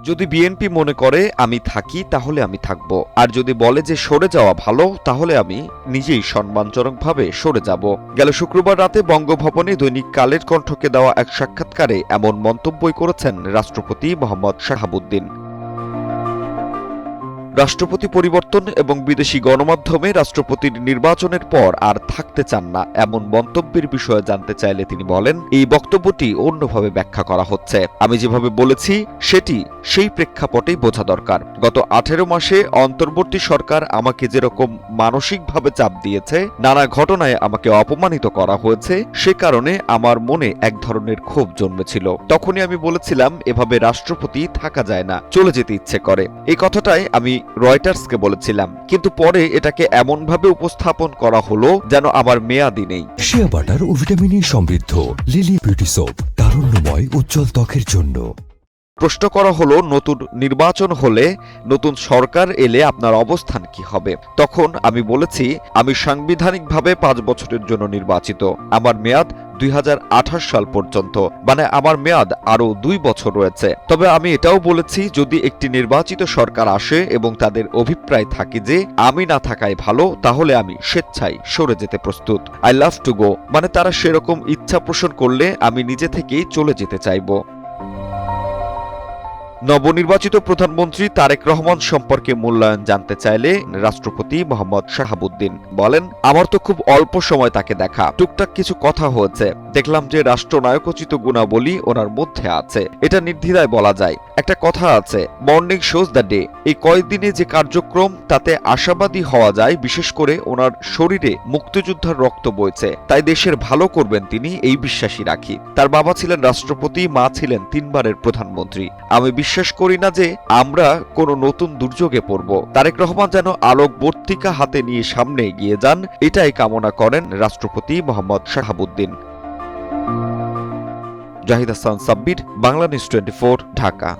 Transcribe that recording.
যদি বিএনপি মনে করে আমি থাকি তাহলে আমি থাকব, আর যদি বলে যে সরে যাওয়া ভালো তাহলে আমি নিজেই সম্মানজনকভাবে সরে যাব। গেল শুক্রবার রাতে বঙ্গভবনে দৈনিক কালের কণ্ঠকে দেওয়া এক সাক্ষাৎকারে এমন মন্তব্যই করেছেন রাষ্ট্রপতি মোহাম্মদ শাহাবুদ্দিন। রাষ্ট্রপতি পরিবর্তন এবং বিদেশি গণমাধ্যমে রাষ্ট্রপতির নির্বাচনের পর আর থাকতে চান না এমন মন্তব্যের বিষয়ে জানতে চাইলে তিনি বলেন, এই বক্তব্যটি অন্যভাবে ব্যাখ্যা করা হচ্ছে। আমি যেভাবে বলেছি সেটি সেই প্রেক্ষাপটেই বোঝা দরকার। গত 18 মাসে অন্তর্বর্তী সরকার আমাকে যেরকম মানসিকভাবে চাপ দিয়েছে, নানা ঘটনায় আমাকে অপমানিত করা হয়েছে, সে কারণে আমার মনে এক ধরনের ক্ষোভ জন্মেছিল। তখনই আমি বলেছিলাম এভাবে রাষ্ট্রপতি থাকা যায় না, চলে যেতে ইচ্ছে করে। এই কথাটাই আমি রয়টার্সকে বলেছিলাম, কিন্তু পরে এটাকে এমনভাবে উপস্থাপন করা হলো যেন আমার মেয়াদই নেই। শিয়া বাটার ও ভিটামিনে সমৃদ্ধ লিলি বিউটি সোপ, তারুণ্যময় উজ্জ্বল ত্বকের জন্য। প্রশ্ন করা হলো, নতুন নির্বাচন হলে, নতুন সরকার এলে আপনার অবস্থান কি হবে? তখন আমি বলেছি, আমি সাংবিধানিকভাবে 5 বছরের জন্য নির্বাচিত। আমার মেয়াদ 2028 সাল পর্যন্ত, মানে আমার মেয়াদ আরও 2 বছর রয়েছে। তবে আমি এটাও বলেছি, যদি একটি নির্বাচিত সরকার আসে এবং তাদের অভিপ্রায় থাকে যে আমি না থাকাই ভালো, তাহলে আমি স্বেচ্ছায় সরে যেতে প্রস্তুত। আই লাভ টু গো, মানে তারা সেরকম ইচ্ছা পোষণ করলে আমি নিজে থেকেই চলে যেতে চাইব। নবনির্বাচিত প্রধানমন্ত্রী তারেক রহমান সম্পর্কে মূল্যায়ন জানতে চাইলে রাষ্ট্রপতি মোহাম্মদ শাহাবুদ্দিন বলেন, আমার তো খুব অল্প সময় তাকে দেখা, টুকটাক কিছু কথা হয়েছে। দেখলাম যে রাষ্ট্রনায়কোচিত গুণাবলী ওনার মধ্যে আছে, এটা নির্দ্বিধায় বলা যায়। একটা কথা আছে, মর্নিং শোজ দ্য ডে। এই কয়েকদিনে যে কার্যক্রম, তাতে আশাবাদী হওয়া যায়। বিশেষ করে ওনার শরীরে মুক্তিযোদ্ধার রক্ত বইছে, তাই দেশের ভালো করবেন তিনি, এই বিশ্বাসই রাখি। তার বাবা ছিলেন রাষ্ট্রপতি, মা ছিলেন 3 বারের প্রধানমন্ত্রী। আমি বিশ্বাস করি না যে আমরা কোনো নতুন দুর্যোগে পড়ব। তারেক রহমান যেন আলোকবর্তিকা হাতে নিয়ে সামনে এগিয়ে যান, এটাই কামনা করেন রাষ্ট্রপতি মোহাম্মদ শাহাবুদ্দিন। জাহিদ হাসান সাব্বির, বাংলা নিউজ 24, ঢাকা।